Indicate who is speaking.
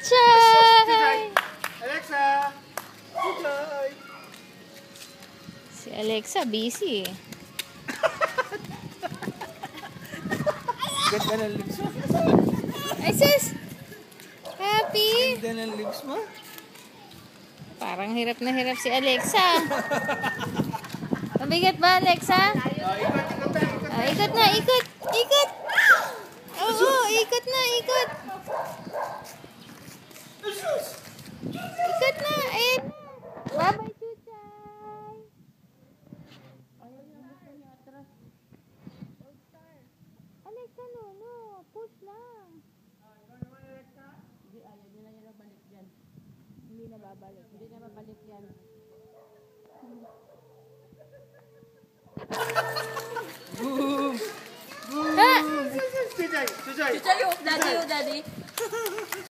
Speaker 1: Chuchay!
Speaker 2: Alexa! Chuchay!
Speaker 1: Si Alexa, busy eh.
Speaker 2: Ganda ng lips mo.
Speaker 1: Ay, sis! Happy!
Speaker 2: Ganda ng lips mo.
Speaker 1: Parang hirap na hirap si Alexa. Mabigat ba, Alexa? Ikot na, ikot! Ikot! Oo, ikot na, ikot! Ikot na, ayun na! Bye-bye, Chuchay! Alexa, no, push lang. Hindi, ayaw nila niya nabalik dyan. Hindi na babalik. Hindi na babalik yan.
Speaker 2: Boom! Boom!
Speaker 1: Ha?
Speaker 2: Chuchay! Chuchay!
Speaker 3: Chuchay, daddy.